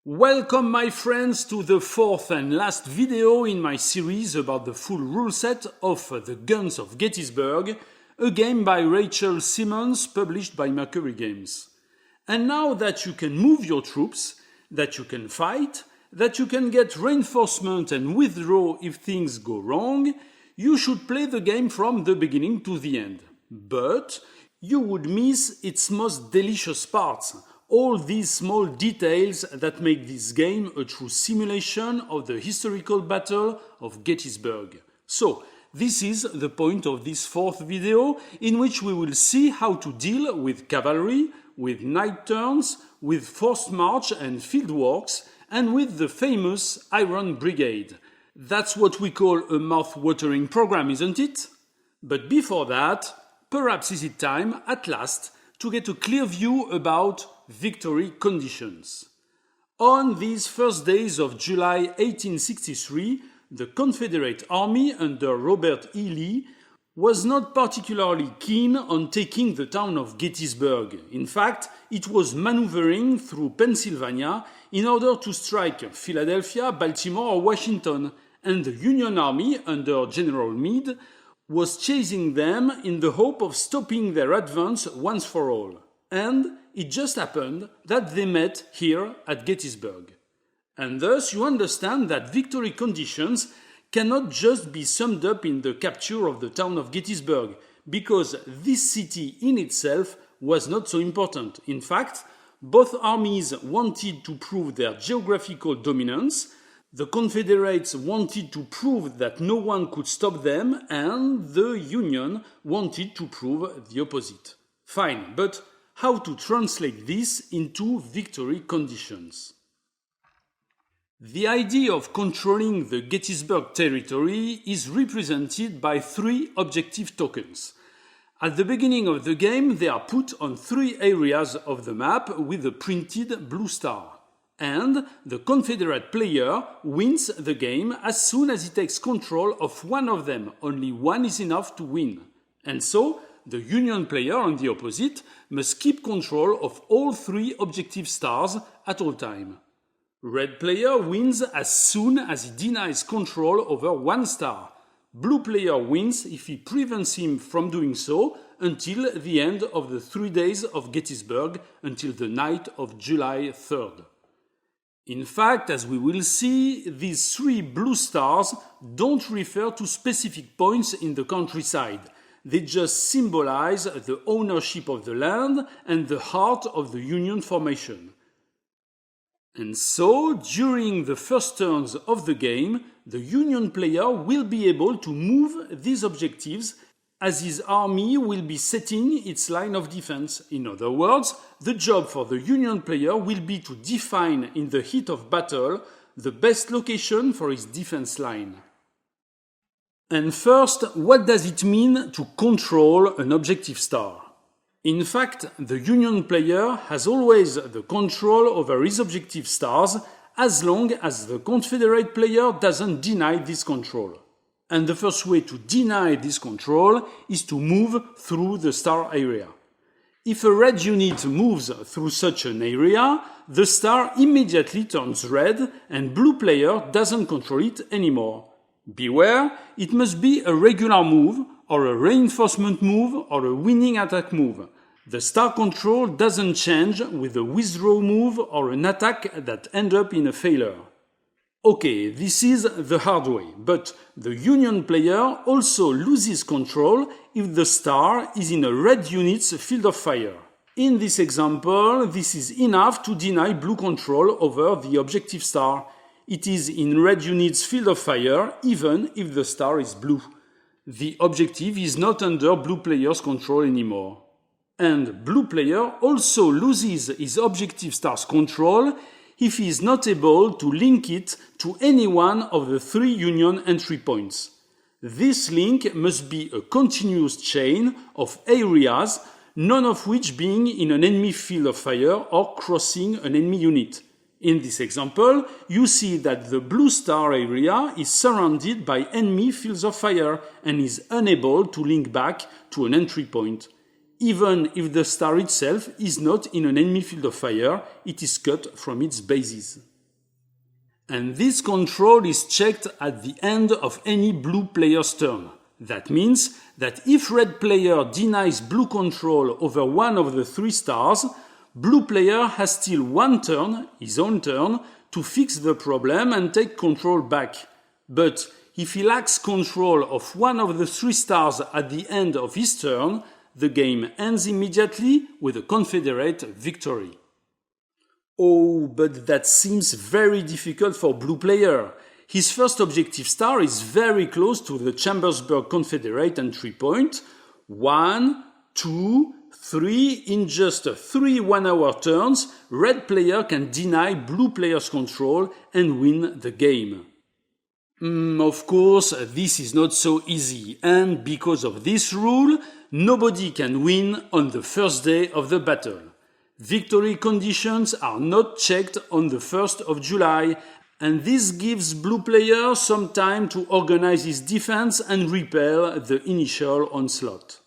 Welcome my friends to the fourth and last video in my series about the full rule set of the Guns of Gettysburg, a game by Rachel Simmons published by Mercury Games. And now that you can move your troops, that you can fight, that you can get reinforcement and withdraw if things go wrong, you should play the game from the beginning to the end. But you would miss its most delicious parts. All these small details that make this game a true simulation of the historical Battle of Gettysburg. So, this is the point of this fourth video, in which we will see how to deal with cavalry, with night turns, with forced march and fieldworks, and with the famous Iron Brigade. That's what we call a mouth-watering program, isn't it? But before that, perhaps is it time, at last, to get a clear view about victory conditions. On these first days of July 1863, the Confederate Army under Robert E. Lee was not particularly keen on taking the town of Gettysburg. In fact, it was maneuvering through Pennsylvania in order to strike Philadelphia, Baltimore, or Washington, and the Union Army under General Meade was chasing them in the hope of stopping their advance once for all. And it just happened that they met here at Gettysburg. And thus you understand that victory conditions cannot just be summed up in the capture of the town of Gettysburg, because this city in itself was not so important. In fact, both armies wanted to prove their geographical dominance, the Confederates wanted to prove that no one could stop them, and the Union wanted to prove the opposite. Fine, but how to translate this into victory conditions? The idea of controlling the Gettysburg territory is represented by three objective tokens. At the beginning of the game, they are put on three areas of the map with a printed blue star. And the Confederate player wins the game as soon as he takes control of one of them. Only one is enough to win. And so, the Union player, on the opposite, must keep control of all three objective stars at all time. Red player wins as soon as he denies control over one star. Blue player wins if he prevents him from doing so until the end of the 3 days of Gettysburg, until the night of July 3rd. In fact, as we will see, these three blue stars don't refer to specific points in the countryside. They just symbolize the ownership of the land and the heart of the Union formation. And so, during the first turns of the game, the Union player will be able to move these objectives as his army will be setting its line of defense. In other words, the job for the Union player will be to define in the heat of battle the best location for his defense line. And first, what does it mean to control an objective star? In fact, the Union player has always the control over his objective stars as long as the Confederate player doesn't deny this control. And the first way to deny this control is to move through the star area. If a red unit moves through such an area, the star immediately turns red and blue player doesn't control it anymore. Beware, it must be a regular move, or a reinforcement move, or a winning attack move. The star control doesn't change with a withdraw move or an attack that end up in a failure. Okay, this is the hard way, but the Union player also loses control if the star is in a red unit's field of fire. In this example, this is enough to deny blue control over the objective star. It is in red unit's field of fire even if the star is blue. The objective is not under blue player's control anymore. And blue player also loses his objective star's control if he is not able to link it to any one of the three Union entry points. This link must be a continuous chain of areas, none of which being in an enemy field of fire or crossing an enemy unit. In this example, you see that the blue star area is surrounded by enemy fields of fire and is unable to link back to an entry point. Even if the star itself is not in an enemy field of fire, it is cut from its bases. And this control is checked at the end of any blue player's turn. That means that if red player denies blue control over one of the 3 stars, blue player has still one turn, his own turn, to fix the problem and take control back. But if he lacks control of one of the 3 stars at the end of his turn, the game ends immediately with a Confederate victory. Oh, but that seems very difficult for blue player. His first objective star is very close to the Chambersburg Confederate entry point. 1, 2, 3, in just 3 one-hour turns, red player can deny blue player's control and win the game. Of course, this is not so easy, and because of this rule, nobody can win on the first day of the battle. Victory conditions are not checked on the 1st of July, and this gives blue player some time to organize his defense and repel the initial onslaught.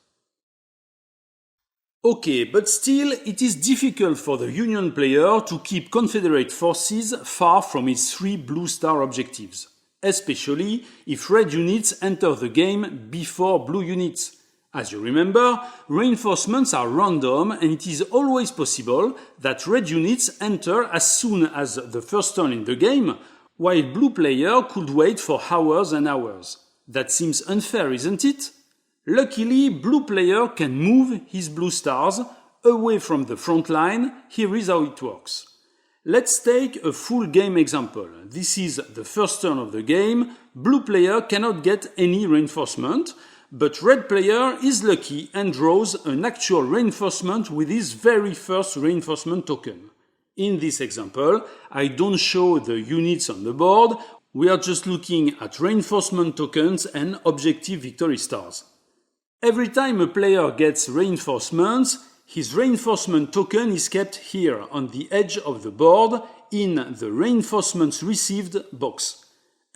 Okay, but still, it is difficult for the Union player to keep Confederate forces far from his 3 blue star objectives, especially if red units enter the game before blue units. As you remember, reinforcements are random and it is always possible that red units enter as soon as the first turn in the game, while blue player could wait for hours and hours. That seems unfair, isn't it? Luckily, blue player can move his blue stars away from the front line. Here is how it works. Let's take a full game example. This is the first turn of the game. Blue player cannot get any reinforcement, but red player is lucky and draws an actual reinforcement with his very first reinforcement token. In this example, I don't show the units on the board. We are just looking at reinforcement tokens and objective victory stars. Every time a player gets reinforcements, his reinforcement token is kept here on the edge of the board in the reinforcements received box.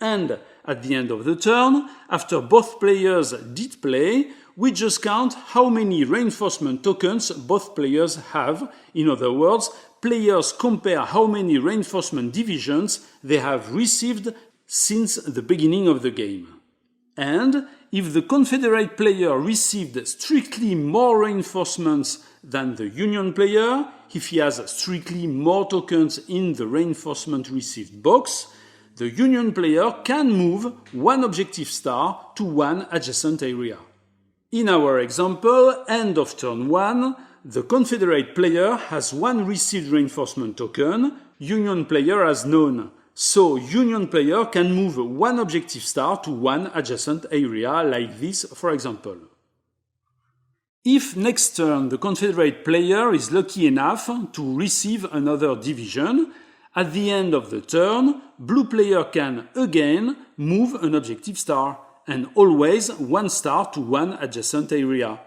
And at the end of the turn, after both players did play, we just count how many reinforcement tokens both players have. In other words, players compare how many reinforcement divisions they have received since the beginning of the game. And if the Confederate player received strictly more reinforcements than the Union player, if he has strictly more tokens in the reinforcement received box, the Union player can move one objective star to one adjacent area. In our example, end of turn 1, the Confederate player has one received reinforcement token, Union player has none. So Union player can move one objective star to one adjacent area, like this, for example. If next turn the Confederate player is lucky enough to receive another division, at the end of the turn, blue player can again move an objective star, and always one star to one adjacent area,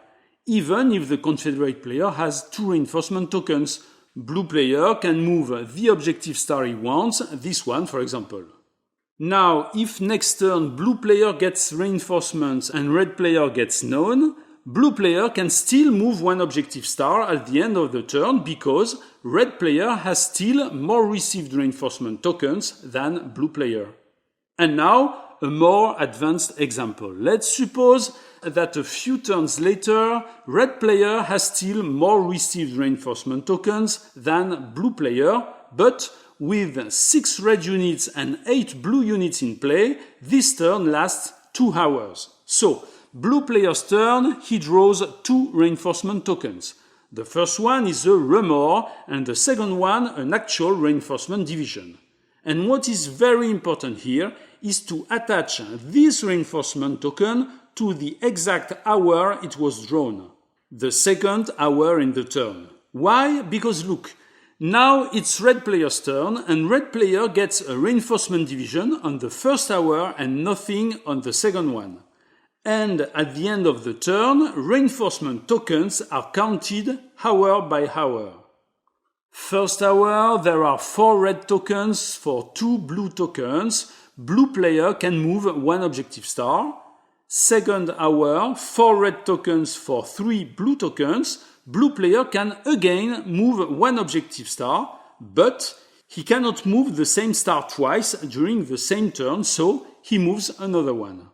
even if the Confederate player has 2 reinforcement tokens. Blue player can move the objective star he wants, this one for example. Now, if next turn blue player gets reinforcements and red player gets none, blue player can still move one objective star at the end of the turn because red player has still more received reinforcement tokens than blue player. And now, a more advanced example. Let's suppose that a few turns later, red player has still more received reinforcement tokens than blue player, but with 6 red units and 8 blue units in play, this turn lasts 2 hours. So, blue player's turn, he draws 2 reinforcement tokens. The first one is a remore, and the second one an actual reinforcement division. And what is very important here is to attach this reinforcement token to the exact hour it was drawn, the second hour in the turn. Why? Because look, now it's red player's turn and red player gets a reinforcement division on the first hour and nothing on the second one. And at the end of the turn, reinforcement tokens are counted hour by hour. First hour, there are 4 red tokens for 2 blue tokens. Blue player can move one objective star. Second hour, 4 red tokens for 3 blue tokens. Blue player can again move one objective star, but He cannot move the same star twice during the same turn, so he moves another one.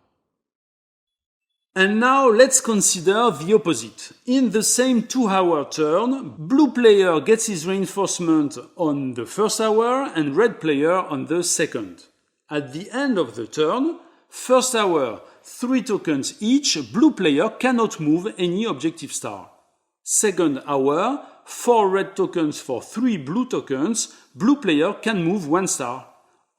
And now let's consider the opposite. In the same 2-hour turn, blue player gets his reinforcement on the first hour and red player on the second. At the end of the turn, first hour, 3 tokens each, blue player cannot move any objective star. Second hour, 4 red tokens for 3 blue tokens, blue player can move 1 star.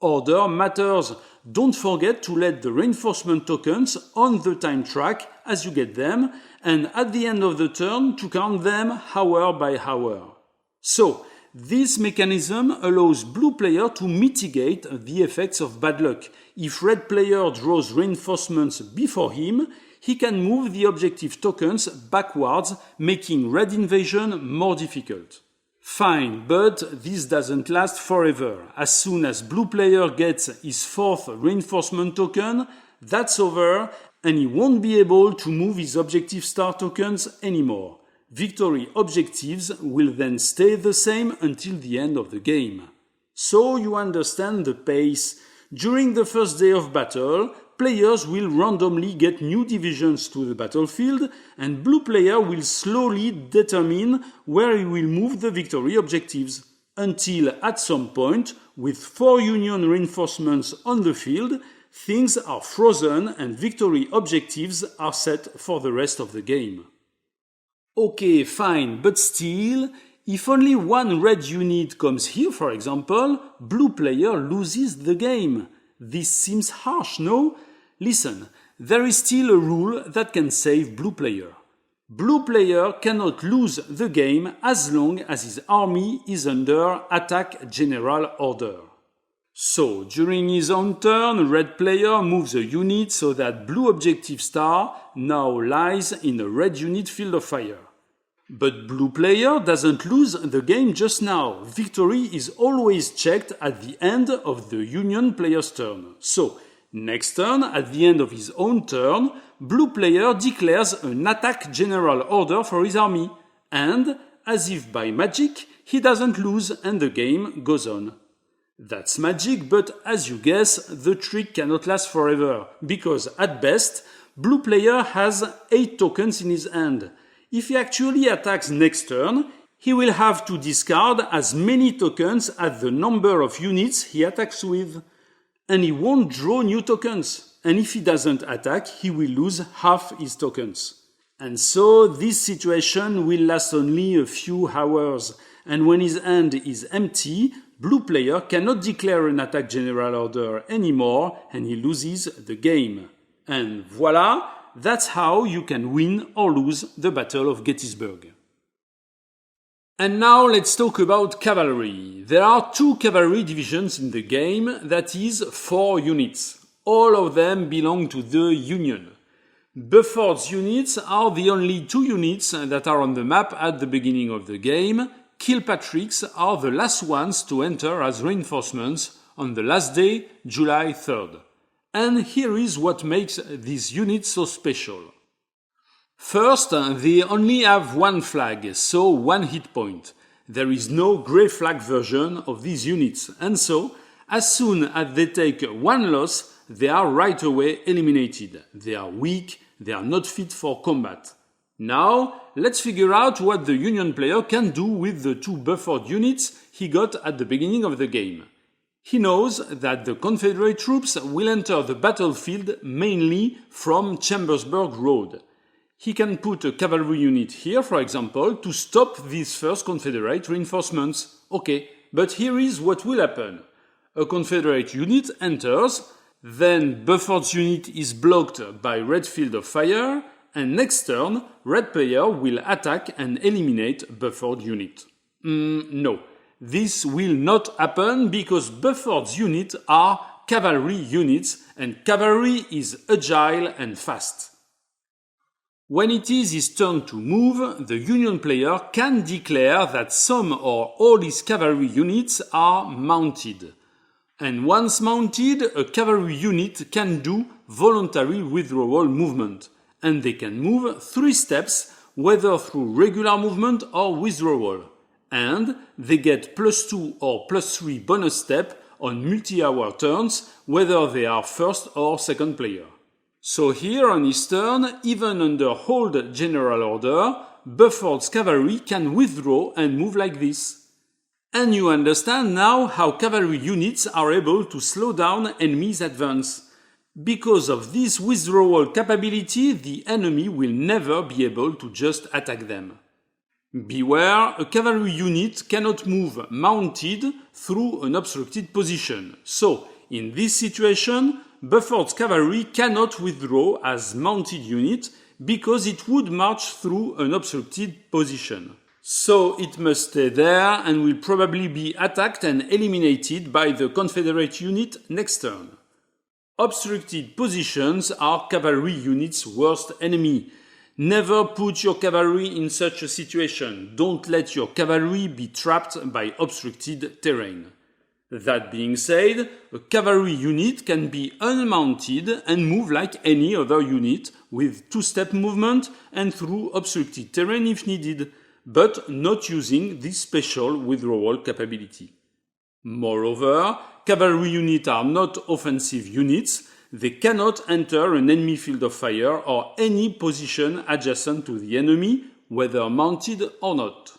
Order matters. Don't forget to let the reinforcement tokens on the time track as you get them, and at the end of the turn to count them hour by hour. So, this mechanism allows blue player to mitigate the effects of bad luck. If red player draws reinforcements before him, he can move the objective tokens backwards, making red invasion more difficult. Fine, but this doesn't last forever. As soon as blue player gets his 4th reinforcement token, that's over, and he won't be able to move his objective star tokens anymore. Victory objectives will then stay the same until the end of the game. So you understand the pace. During the first day of battle, players will randomly get new divisions to the battlefield, and blue player will slowly determine where he will move the victory objectives, until at some point, with 4 Union reinforcements on the field, things are frozen and victory objectives are set for the rest of the game. Okay, fine, but still, if only 1 red unit comes here, for example, blue player loses the game. This seems harsh, no? Listen, there is still a rule that can save blue player. Blue player cannot lose the game as long as his army is under attack general order. So, during his own turn, red player moves a unit so that blue objective star now lies in a red unit field of fire. But blue player doesn't lose the game just now. Victory is always checked at the end of the Union player's turn. So, next turn, at the end of his own turn, blue player declares an attack general order for his army. And, as if by magic, he doesn't lose and the game goes on. That's magic, but as you guess, the trick cannot last forever, because at best, blue player has 8 tokens in his hand. If he actually attacks next turn, he will have to discard as many tokens as the number of units he attacks with. And he won't draw new tokens. And if he doesn't attack, he will lose half his tokens. And so this situation will last only a few hours. And when his hand is empty, blue player cannot declare an attack general order anymore and he loses the game. And voila! That's how you can win or lose the Battle of Gettysburg. And now let's talk about cavalry. There are 2 cavalry divisions in the game, that is 4 units. All of them belong to the Union. Buford's units are the only 2 units that are on the map at the beginning of the game. Kilpatrick's are the last ones to enter as reinforcements on the last day, July 3rd. And here is what makes these units so special. First, they only have 1 flag, so 1 hit point. There is no grey flag version of these units, and so, as soon as they take 1 loss, they are right away eliminated. They are weak, they are not fit for combat. Now, let's figure out what the Union player can do with the 2 Buford units he got at the beginning of the game. He knows that the Confederate troops will enter the battlefield mainly from Chambersburg Road. He can put a cavalry unit here, for example, to stop these first Confederate reinforcements. Okay, but here is what will happen. A Confederate unit enters, then Buford's unit is blocked by red field of fire, and next turn, red player will attack and eliminate Buford unit. No. This will not happen because Buford's units are cavalry units and cavalry is agile and fast. When it is his turn to move, the Union player can declare that some or all his cavalry units are mounted. And once mounted, a cavalry unit can do voluntary withdrawal movement. And they can move 3 steps, whether through regular movement or withdrawal. and they get +2 or +3 bonus step on multi-hour turns, whether they are first or second player. So here on his turn, even under hold general order, Bufford's cavalry can withdraw and move like this. And you understand now how cavalry units are able to slow down enemies' advance. Because of this withdrawal capability, the enemy will never be able to just attack them. Beware, a cavalry unit cannot move mounted through an obstructed position. So, in this situation, Bufford's cavalry cannot withdraw as mounted unit because it would march through an obstructed position. So it must stay there and will probably be attacked and eliminated by the Confederate unit next turn. Obstructed positions are cavalry units' worst enemy. Never put your cavalry in such a situation. Don't let your cavalry be trapped by obstructed terrain. That being said, a cavalry unit can be unmounted and move like any other unit with two-step movement and through obstructed terrain if needed, but not using this special withdrawal capability. Moreover, cavalry units are not offensive units. They cannot enter an enemy field of fire or any position adjacent to the enemy, whether mounted or not.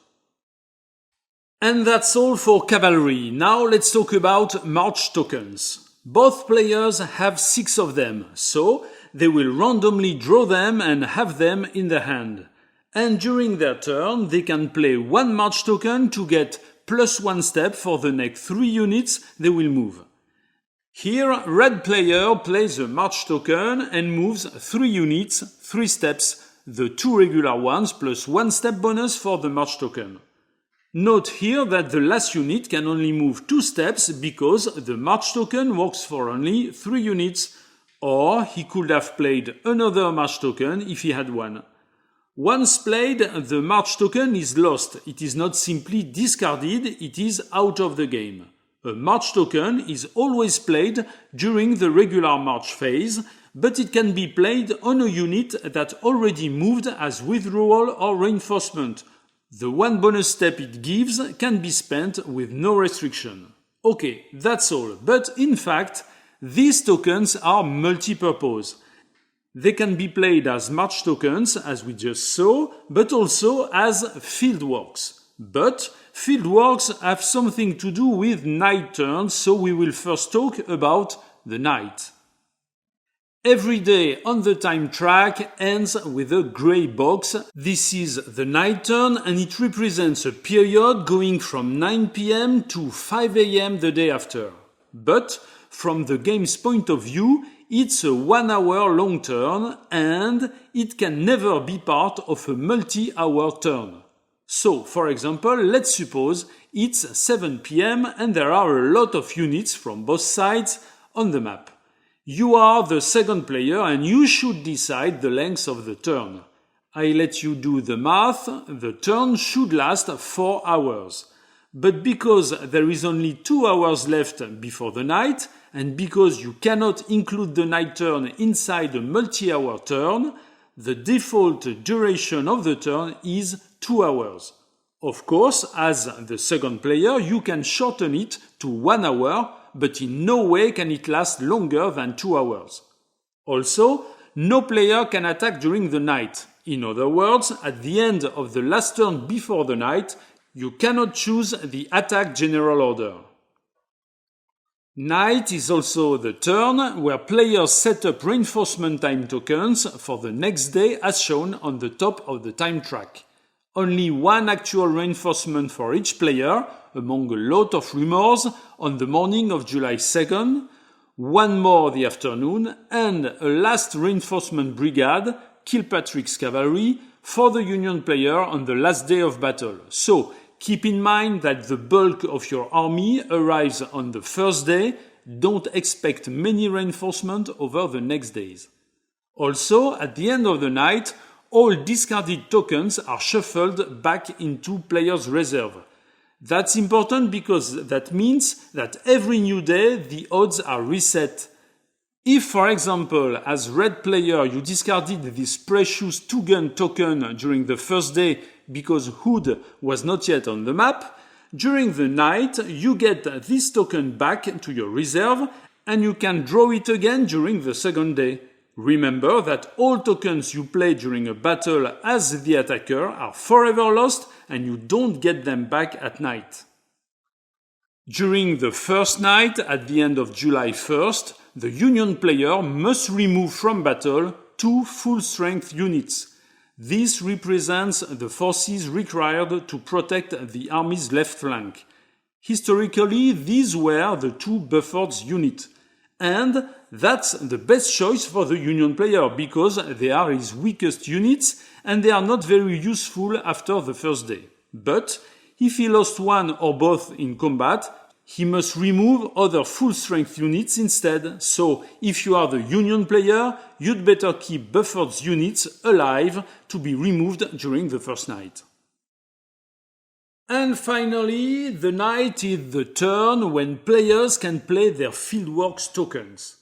And that's all for cavalry. Now let's talk about march tokens. Both players have 6 of them, so they will randomly draw them and have them in their hand. And during their turn, they can play 1 march token to get +1 step for the next 3 units they will move. Here, red player plays a march token and moves 3 units, 3 steps, the 2 regular ones plus 1 step bonus for the march token. Note here that the last unit can only move 2 steps because the march token works for only 3 units, or he could have played another march token if he had one. Once played, the march token is lost. It is not simply discarded, it is out of the game. A march token is always played during the regular march phase, but it can be played on a unit that already moved as withdrawal or reinforcement. The 1 bonus step it gives can be spent with no restriction. Okay, that's all, but in fact, these tokens are multi-purpose. They can be played as march tokens, as we just saw, but also as Fieldworks. But Fieldworks have something to do with night turns, so we will first talk about the night. Every day on the time track ends with a grey box. This is the night turn and it represents a period going from 9 p.m. to 5 a.m. the day after. But from the game's point of view, it's a 1 hour long turn and it can never be part of a multi-hour turn. So, for example, let's suppose it's 7 p.m. and there are a lot of units from both sides on the map. You are the second player and you should decide the length of the turn. I let you do the math, the turn should last 4 hours. But because there is only 2 hours left before the night, and because you cannot include the night turn inside a multi-hour turn, the default duration of the turn is 2 hours. Of course, as the second player, you can shorten it to 1 hour, but in no way can it last longer than 2 hours. Also, no player can attack during the night. In other words, at the end of the last turn before the night, you cannot choose the attack general order. Night is also the turn where players set up reinforcement time tokens for the next day as shown on the top of the time track. Only 1 actual reinforcement for each player, among a lot of rumors, on the morning of July 2nd, 1 more the afternoon, and a last reinforcement brigade, Kilpatrick's cavalry, for the Union player on the last day of battle. So, keep in mind that the bulk of your army arrives on the first day. Don't expect many reinforcements over the next days. Also, at the end of the night, all discarded tokens are shuffled back into players' reserve. That's important because that means that every new day the odds are reset. If, for example, as red player you discarded this precious 2-gun token during the first day because Hood was not yet on the map, during the night you get this token back to your reserve and you can draw it again during the second day. Remember that all tokens you play during a battle as the attacker are forever lost and you don't get them back at night. During the first night, at the end of July 1st, the Union player must remove from battle 2 full-strength units. This represents the forces required to protect the army's left flank. Historically, these were the 2 Buffords units. And that's the best choice for the Union player because they are his weakest units and they are not very useful after the first day. But if he lost one or both in combat, he must remove other full-strength units instead. So, if you are the Union player, you'd better keep Buffered's units alive to be removed during the first night. And finally, the night is the turn when players can play their Fieldworks tokens.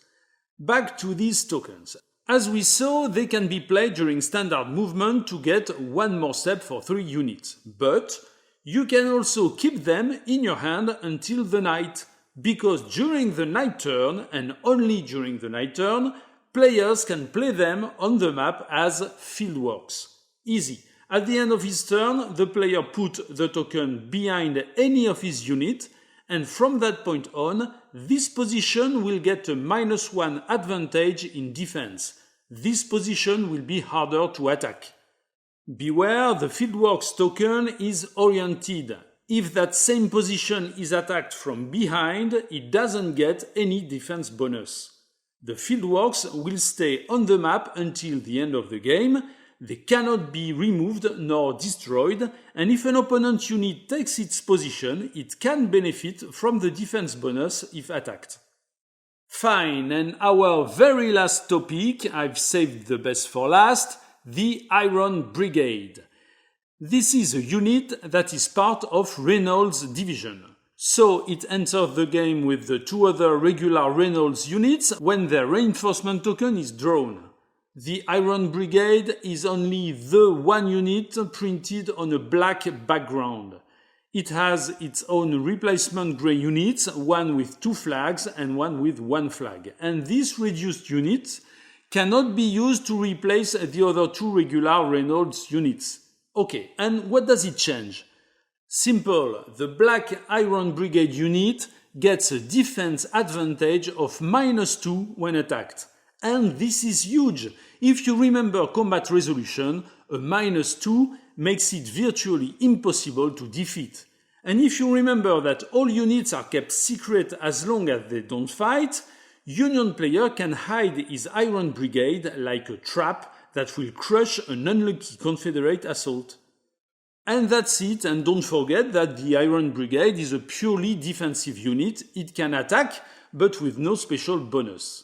Back to these tokens. As we saw, they can be played during standard movement to get one more step for 3 units. But you can also keep them in your hand until the night, because during the night turn, and only during the night turn, players can play them on the map as Fieldworks. Easy. At the end of his turn, the player puts the token behind any of his units, and from that point on, this position will get a -1 advantage in defense. This position will be harder to attack. Beware, the Fieldworks token is oriented. If that same position is attacked from behind, it doesn't get any defense bonus. The Fieldworks will stay on the map until the end of the game. They cannot be removed nor destroyed, and if an opponent unit takes its position, it can benefit from the defense bonus if attacked. Fine, and our very last topic, I've saved the best for last, the Iron Brigade. This is a unit that is part of Reynolds' division. So it enters the game with the 2 other regular Reynolds units when their reinforcement token is drawn. The Iron Brigade is only the one unit printed on a black background. It has its own replacement grey units, one with 2 flags and one with 1 flag. And this reduced unit cannot be used to replace the other 2 regular Reynolds units. Okay, and what does it change? Simple, the Black Iron Brigade unit gets a defense advantage of -2 when attacked. And this is huge. If you remember combat resolution, a -2 makes it virtually impossible to defeat. And if you remember that all units are kept secret as long as they don't fight, Union player can hide his Iron Brigade like a trap that will crush an unlucky Confederate assault. And that's it, and don't forget that the Iron Brigade is a purely defensive unit. It can attack, but with no special bonus.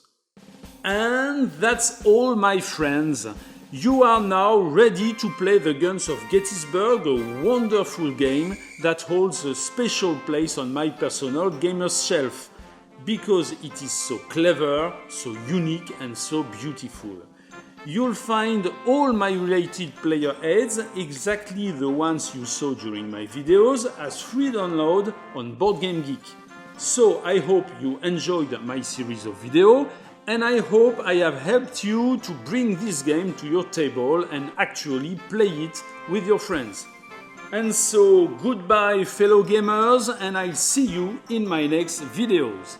And that's all, my friends. You are now ready to play the Guns of Gettysburg, a wonderful game that holds a special place on my personal gamer's shelf, because it is so clever, so unique and so beautiful. You'll find all my related player aids, exactly the ones you saw during my videos, as free download on BoardGameGeek. So I hope you enjoyed my series of videos, and I hope I have helped you to bring this game to your table and actually play it with your friends. And so goodbye fellow gamers, and I'll see you in my next videos.